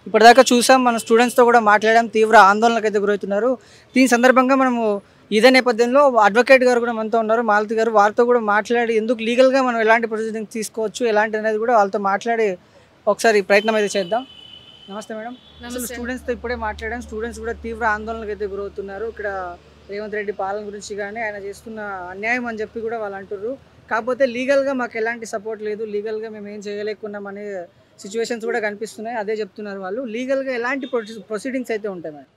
ఇప్పటిదాకా చూసాం మన స్టూడెంట్స్తో కూడా మాట్లాడాం, తీవ్ర ఆందోళనకైతే గురవుతున్నారు. దీని సందర్భంగా మనము ఇదే నేపథ్యంలో అడ్వకేట్ గారు కూడా మనతో ఉన్నారు, మాలతి గారు. వారితో కూడా మాట్లాడి ఎందుకు లీగల్గా మనం ఎలాంటి ప్రొసీడింగ్ తీసుకోవచ్చు, ఎలాంటి అనేది కూడా వాళ్ళతో మాట్లాడి ఒకసారి ప్రయత్నం అయితే చేద్దాం. నమస్తే మేడం. అసలు స్టూడెంట్స్తో ఇప్పుడే మాట్లాడాం. స్టూడెంట్స్ కూడా తీవ్ర ఆందోళనకైతే గురవుతున్నారు. ఇక్కడ రేవంత్ రెడ్డి పాలన గురించి కానీ ఆయన చేస్తున్న అన్యాయం అని చెప్పి కూడా వాళ్ళు అంటున్నారు. కాకపోతే లీగల్గా మాకు ఎలాంటి సపోర్ట్ లేదు, లీగల్గా మేము ఏం చేయలేకున్నాం అనే సిచ్యువేషన్స్ కూడా కనిపిస్తున్నాయి. అదే చెప్తున్నారు వాళ్ళు. లీగల్గా ఎలాంటి ప్రొసీడింగ్స్ అయితే ఉంటాయి మేడం?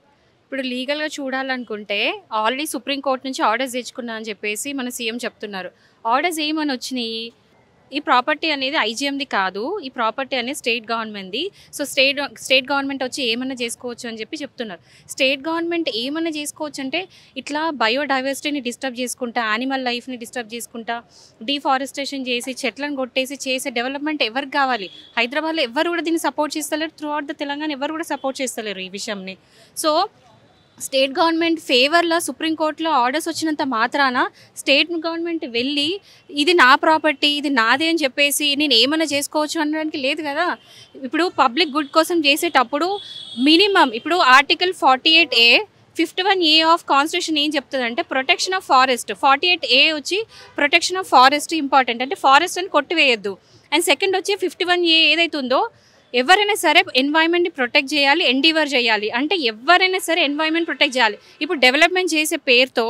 ఇప్పుడు లీగల్‌గా చూడాలనుకుంటే ఆల్రెడీ సుప్రీం కోర్ట్ నుంచి ఆర్డర్స్ తెచ్చుకున్నా అని చెప్పేసి మన సీఎం చెప్తున్నారు. ఆర్డర్స్ ఏమని వచ్చినాయి? ఈ ప్రాపర్టీ అనేది ఐజీఎంది కాదు. ఈ ప్రాపర్టీ అనేది స్టేట్ గవర్నమెంట్‌ది. సో, స్టేట్ గవర్నమెంట్ వచ్చి ఏమన్నా చేసుకోవచ్చు అని చెప్పి చెప్తున్నారు. స్టేట్ గవర్నమెంట్ ఏమన్నా చేసుకోవచ్చు అంటే ఇట్లా బయోడైవర్సిటీని డిస్టర్బ్ చేసుకుంటా, యానిమల్ లైఫ్‌ని డిస్టర్బ్ చేసుకుంటా, డిఫారెస్టేషన్ చేసి, చెట్లను కొట్టేసి చేసే డెవలప్‌మెంట్ ఎవరికి కావాలి? హైదరాబాద్‌లో ఎవ్వరు కూడా దీన్ని సపోర్ట్ చేస్తలేరు. త్రూ ఔట్ ద తెలంగాణ ఎవరు కూడా సపోర్ట్ చేస్తలేరు ఈ విషయంని. సో, స్టేట్ గవర్నమెంట్ ఫేవర్‌లో సుప్రీంకోర్టులో ఆర్డర్స్ వచ్చినంత మాత్రాన స్టేట్ గవర్నమెంట్ వెళ్ళి ఇది నా ప్రాపర్టీ, ఇది నాదే అని చెప్పేసి నేను ఏమన్నా చేసుకోవచ్చు అనడానికి లేదు కదా. ఇప్పుడు పబ్లిక్ గుడ్ కోసం చేసేటప్పుడు మినిమమ్ ఇప్పుడు article 48A 51A of constitution ఏం చెప్తుందంటే ప్రొటెక్షన్ ఆఫ్ ఫారెస్ట్. 48A వచ్చి ప్రొటెక్షన్ ఆఫ్ ఫారెస్ట్ ఇంపార్టెంట్, అంటే ఫారెస్ట్ అని కొట్టివేయద్దు. అండ్ సెకండ్ వచ్చి 51A ఏదైతే ఉందో ఎవరైనా సరే ఎన్వైరన్మెంట్ని ప్రొటెక్ట్ చేయాలి, ఎండివర్ చేయాలి. అంటే ఎవరైనా సరే ఎన్వైరన్మెంట్ ప్రొటెక్ట్ చేయాలి. ఇప్పుడు డెవలప్మెంట్ చేసే పేరుతో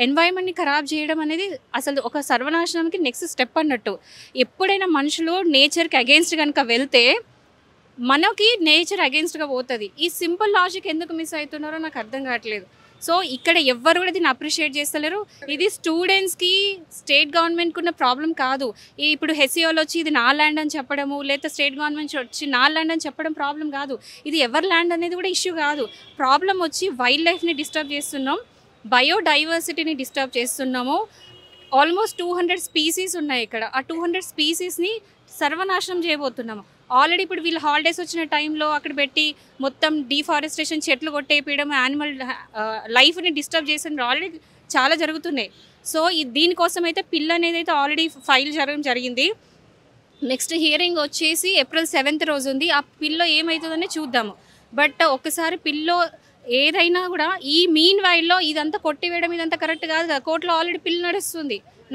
ఎన్వైరన్మెంట్ని ఖరాబ్ చేయడం అనేది అసలు ఒక సర్వనాశనానికి నెక్స్ట్ స్టెప్ అన్నట్టు. ఎప్పుడైనా మనుషులు నేచర్కి అగెయిన్స్ట్ కనుక వెళ్తే మనకి నేచర్ అగెయిన్స్ట్గా పోతుంది. ఈ సింపుల్ లాజిక్ ఎందుకు మిస్ అవుతున్నారో నాకు అర్థం కావట్లేదు. సో ఇక్కడ ఎవ్వరు కూడా దీన్ని అప్రిషియేట్ చేస్తలేరు. ఇది స్టూడెంట్స్కి స్టేట్ గవర్నమెంట్కి ఉన్న ప్రాబ్లం కాదు. ఇప్పుడు హెసియోలో వచ్చి ఇది నా ల్యాండ్ అని చెప్పడము, లేదా స్టేట్ గవర్నమెంట్ వచ్చి నా ల్యాండ్ అని చెప్పడం ప్రాబ్లం కాదు. ఇది ఎవరి ల్యాండ్ అనేది కూడా ఇష్యూ కాదు. ప్రాబ్లం వచ్చి వైల్డ్ లైఫ్ని డిస్టర్బ్ చేస్తున్నాం, బయోడైవర్సిటీని డిస్టర్బ్ చేస్తున్నాము. ఆల్మోస్ట్ 200 స్పీసీస్ ఉన్నాయి ఇక్కడ. ఆ 200 స్పీసీస్ని సర్వనాశనం చేయబోతున్నాము. ఆల్రెడీ ఇప్పుడు వీళ్ళు హాలిడేస్ వచ్చిన టైంలో అక్కడ పెట్టి మొత్తం డిఫారెస్టేషన్, చెట్లు కొట్టేయడం, యానిమల్ లైఫ్ని డిస్టర్బ్ చేసిన ఆల్రెడీ చాలా జరుగుతున్నాయి. సో దీనికోసం అయితే పిల్ అనేది అయితే ఆల్రెడీ ఫైల్ జరగడం జరిగింది. నెక్స్ట్ హియరింగ్ వచ్చేసి April 7th రోజు ఉంది. ఆ పిల్లో ఏమవుతుందని చూద్దాము. బట్ ఒక్కసారి పిల్లో ఏదైనా కూడా ఈ మీన్ వైల్లో ఇదంతా కొట్టివేయడం ఇదంతా కరెక్ట్ కాదు కదా. కోర్టులో ఆల్రెడీ పిల్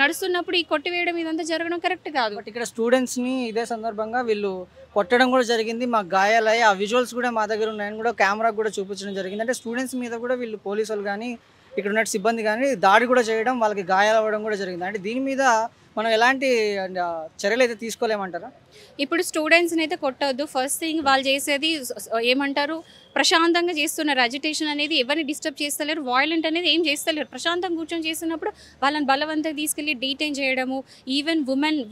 నడుస్తున్నప్పుడు ఈ కొట్టివేయడం ఇదంతా జరగడం కరెక్ట్ కాదు. బట్ ఇక్కడ స్టూడెంట్స్ని ఇదే సందర్భంగా వీళ్ళు కొట్టడం కూడా జరిగింది. మాకు గాయాలయ్యి ఆ విజువల్స్ కూడా మా దగ్గర ఉన్నాయని కూడా కెమెరాకు కూడా చూపించడం జరిగింది. అంటే స్టూడెంట్స్ మీద కూడా వీళ్ళు పోలీసు వాళ్ళు కానీ ఇక్కడ ఉన్న సిబ్బంది కానీ దాడి కూడా చేయడం, వాళ్ళకి గాయాలు అవ్వడం కూడా జరిగింది. అంటే దీని మీద మనం ఎలాంటి చర్యలు అయితే తీసుకోలేమంటారా? ఇప్పుడు స్టూడెంట్స్ని అయితే కొట్టొద్దు. ఫస్ట్ థింగ్ వాళ్ళు చేసేది ఏమంటారు, ప్రశాంతంగా చేస్తున్నారు. అజిటేషన్ అనేది ఎవరిని డిస్టర్బ్ చేస్తలేరు, వాయిలెంట్ అనేది ఏం చేస్తలేరు. ప్రశాంతంగా కూర్చొని చేస్తున్నప్పుడు వాళ్ళని బలవంతంగా తీసుకెళ్ళి డీటైన్ చేయడము, ఈవెన్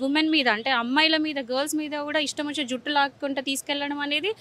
ఉమెన్ మీద అంటే అమ్మాయిల మీద, గర్ల్స్ మీద కూడా ఇష్టం వచ్చే జుట్టు లాక్కుంటూ తీసుకెళ్ళడం అనేది